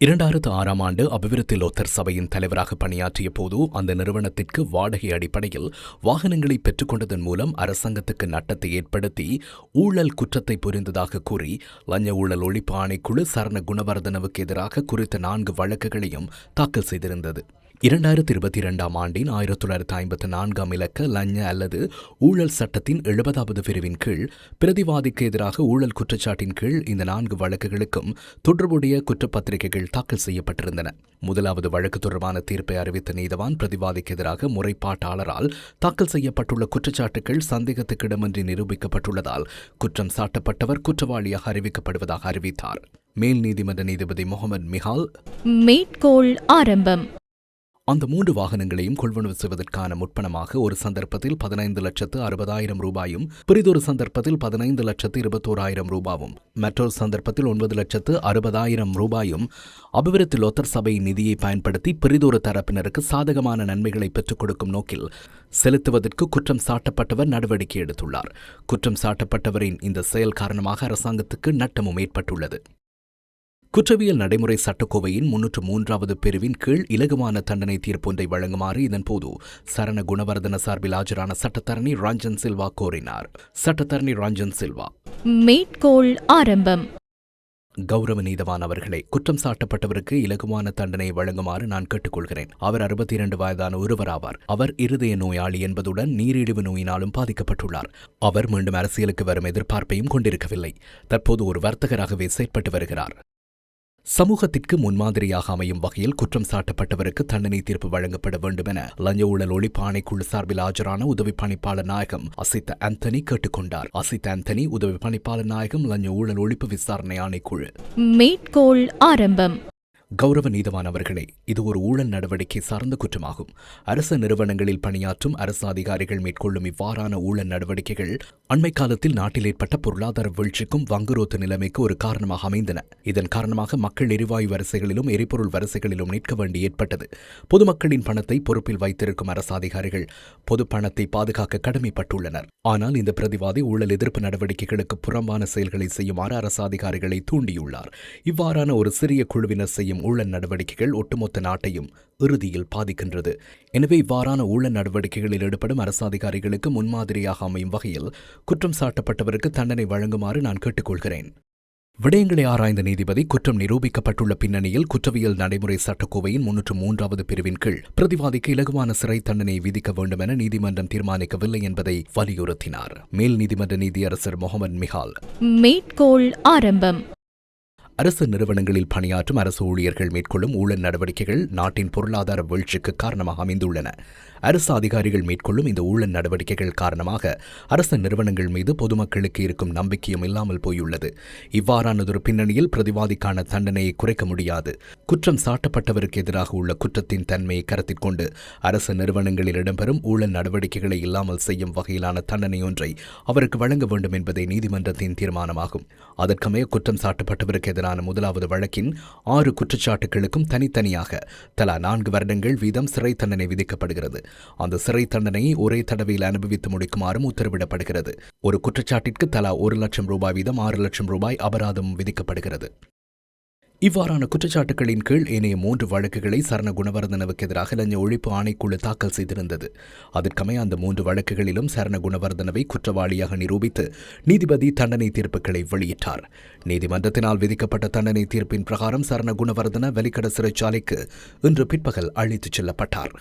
2006ஆம் ஆண்டு அபிவிருத்தி லோத்தர் சபையின் தலைவராக பணியாற்றிய போது அந்த நிறுவனத்திற்கு வாடகை அடிப்படையில் வாகனங்களை பெற்றுக்கொண்டதன் மூலம் அரசாங்கத்துக்கு நட்டத்தை ஏற்படுத்தி ஊழல் குற்றத்தை புரிந்ததாக கூறி லஞ்ச ஊழல் ஒழிப்பு ஆணைக்குழு சரண குணவர்தனவுக்கு எதிராக குறித்த 4 வழக்குகளையும் தாக்கல் செய்திருந்தது. 2022ஆம் ஆண்டின் 1954ஆம் இலக்க லஞ்ச அல்லது ஊழல் சட்டத்தின் 70வது பிரிவின் கீழ் பிரதிவாதிக்கு எதிராக ஊழல் குற்றச்சாட்டின் கீழ் இந்த 4 வழக்குகளுக்கும் தொடர்புடைய குற்றப்பத்திரிகைகள் தாக்கல் செய்யப்பட்டிருந்தன. முதலாவது வழக்கு தொடர்பான தீர்ப்பை அறிவித்த நீதவான் பிரதிவாதிக்கு எதிராக முறைப்பாட்டாளரால் தாக்கல் செய்யப்பட்டுள்ள குற்றச்சாட்டுகள் சந்தேகத்துக்கிடமின்றி நிரூபிக்கப்பட்டுள்ளதால் குற்றம் சாட்டப்பட்டவர் குற்றவாளியாக அறிவிக்கப்படுவதாக அறிவித்தார். மேல் நீதிமன்ற நீதிபதி முகமது மிஹால் மேற்கோள் ஆரம்பம். அந்த 3 வாகனங்களையும் கொள்வனவு செய்வதற்கான முற்பணமாக ஒரு சந்தர்ப்பத்தில் 15,60,000 ரூபாயும், பிறிதொரு சந்தர்ப்பத்தில் 15,21,000 ரூபாயும், மற்றொரு சந்தர்ப்பத்தில் 9,60,000 ரூபாயும் அபிவிருத்தி லோத்தர் சபை நிதியை பயன்படுத்தி பிறிதொரு தரப்பினருக்கு சாதகமான நன்மைகளை பெற்றுக் கொடுக்கும் நோக்கில் செலுத்துவதற்கு குற்றம் சாட்டப்பட்டவர் நடவடிக்கை எடுத்துள்ளார். குற்றம் சாட்டப்பட்டவரின் இந்த செயல் காரணமாக அரசாங்கத்துக்கு நட்டமும் ஏற்பட்டுள்ளது. குற்றவியல் நடைமுறை சட்டக்கோவையின் 303வது பிரிவின் கீழ் இலகுவான தண்டனை தீர்ப்பொன்றை வழங்குமாறு இதன்போது சரண குணவர்தன சார்பில் ஆஜரான சட்டத்தரணி ரஞ்சன் சில்வா கோரினார். சட்டத்தரணி ரஞ்சன் சில்வா மேற்கோள் ஆரம்பம். கௌரவ நீதவான் அவர்களே, குற்றம் சாட்டப்பட்டவருக்கு இலகுவான தண்டனையை வழங்குமாறு நான் கேட்டுக்கொள்கிறேன். அவர் 62 வயதான ஒருவர் ஆவார். அவர் இருதய நோயாளி என்பதுடன் நீரிழிவு நோயினாலும் பாதிக்கப்பட்டுள்ளார். அவர் மீண்டும் அரசியலுக்கு வரும் எதிர்பார்ப்பையும் கொண்டிருக்கவில்லை. தற்போது ஒரு வர்த்தகராகவே செயற்பட்டு வருகிறார். சமூகத்திற்கு முன்மாதிரியாக அமையும் வகையில் குற்றம் சாட்டப்பட்டவருக்கு தண்டனை தீர்ப்பு வழங்கப்பட வேண்டும் என லஞ்ச ஊழல் ஒழிப்பு ஆணைக்குழு சார்பில் ஆஜரான உதவி பணிப்பாளர் நாயகம் அசித் ஆந்தனி கேட்டுக்கொண்டார். அசித் ஆந்தனி, உதவி பணிப்பாளர் நாயகம், லஞ்ச ஊழல் ஒழிப்பு விசாரணை ஆணைக்குழு. மேற்கோள் ஆரம்பம். கௌரவ நீதவான் அவர்களே, இது ஒரு ஊழல் நடவடிக்கை சார்ந்த குற்றமாகும். அரசு நிறுவனங்களில் பணியாற்றும் அரசு அதிகாரிகள் மேற்கொள்ளும் இவ்வாறான ஊழல் நடவடிக்கைகள் அண்மை காலத்தில் நாட்டில் ஏற்பட்ட பொருளாதார வீழ்ச்சிக்கும் வங்குரோத்து நிலைமைக்கு ஒரு காரணமாக அமைந்தன. இதன் காரணமாக மக்கள் எரிவாயு வரிசைகளிலும் எரிபொருள் வரிசைகளிலும் நிற்க வேண்டி ஏற்பட்டது. பொதுமக்களின் பணத்தை பொறுப்பில் வைத்திருக்கும் அரசு அதிகாரிகள் பொது பணத்தை பாதுகாக்க கடமைப்பட்டுள்ளனர். ஆனால் இந்த பிரதிவாதி ஊழல் எதிர்ப்பு நடவடிக்கைகளுக்கு புறம்பான செயல்களை செய்யுமாறு அரசு அதிகாரிகளை தூண்டியுள்ளார். இவ்வாறான ஒரு சிறிய குழுவினர் செய்யும் ஊழல் நடவடிக்கைகள் ஒட்டுமொத்த நாட்டையும் இறுதியில் பாதிக்கின்றது. எனவே இவ்வாறான ஊழல் நடவடிக்கைகளில் ஈடுபடும் அரசு அதிகாரிகளுக்கு முன்மாதிரியாக அமையும் வகையில் குற்றம் சாட்டப்பட்டவருக்கு தண்டனை வழங்குமாறு நான் கேட்டுக்கொள்கிறேன். விடயங்களை ஆராய்ந்த நீதிபதி குற்றம் நிரூபிக்கப்பட்டுள்ள பின்னணியில் குற்றவியல் நடைமுறை சட்டக்கோவையின் 303வது பிரிவின் கீழ் பிரதிவாதிக்கு இலகுவான சிறை தண்டனை விதிக்க வேண்டும் என நீதிமன்றம் தீர்மானிக்கவில்லை என்பதை வலியுறுத்தினார். மேல் நீதிமன்ற நீதியரசர் முகமது மிஹால் மேற்கோள் ஆரம்பம். அரசு நிறுவனங்களில் பணியாற்றும் அரசு ஊழியர்கள் மேற்கொள்ளும் ஊழல் நடவடிக்கைகள் நாட்டின் பொருளாதார வீழ்ச்சிக்கு காரணமாக அமைந்துள்ளன. அரசு அதிகாரிகள் மேற்கொள்ளும் இந்த ஊழல் நடவடிக்கைகள் காரணமாக அரசு நிறுவனங்கள் மீது பொதுமக்களுக்கு இருக்கும் நம்பிக்கையும் இல்லாமல் போயுள்ளது. இவ்வாறானதொரு பின்னணியில் பிரதிவாதிக்கான தண்டனையை குறைக்க முடியாது. குற்றம் சாட்டப்பட்டவருக்கு எதிராக உள்ள குற்றத்தின் தன்மையை கருத்தில் கொண்டு அரசு நிறுவனங்களில் இடம்பெறும் ஊழல் நடவடிக்கைகளை இல்லாமல் செய்யும் வகையிலான தண்டனை ஒன்றை அவருக்கு வழங்க வேண்டும் என்பதே நீதிமன்றத்தின் தீர்மானமாகும். அதற்கமைய குற்றம் சாட்டப்பட்டவருக்கு எதிரான முதலாவது வழக்கின் 6 குற்றச்சாட்டுகளுக்கும் தனித்தனியாக தலா 4 வருடங்கள் வீதம் சிறை தண்டனை விதிக்கப்படுகிறது. அந்த சிறை தண்டனையை ஒரே தடவையில் அனுபவித்து முடிக்குமாறும் உத்தரவிடப்படுகிறது. ஒரு குற்றச்சாட்டிற்கு தலா 1 லட்சம் ரூபாய் வீதம் 6 லட்சம் ரூபாய் அபராதம் விதிக்கப்படுகிறது. இவ்வாறான குற்றச்சாட்டுகளின் கீழ் ஏனைய 3 வழக்குகளை சரண குணவர்தனவுக்கு எதிராக லஞ்ச ஒழிப்பு ஆணைக்குழு தாக்கல் செய்திருந்தது. அதற்கமைய அந்த 3 வழக்குகளிலும் சரண குணவர்தனவை குற்றவாளியாக நிரூபித்து நீதிபதி தண்டனை தீர்ப்புகளை வெளியிட்டார். நீதிமன்றத்தினால் விதிக்கப்பட்ட தண்டனை தீர்ப்பின் பிரகாரம் சரண குணவர்தன வெலிக்கட சிறைச்சாலைக்கு இன்று பிற்பகல் அழைத்துச் செல்லப்பட்டார்.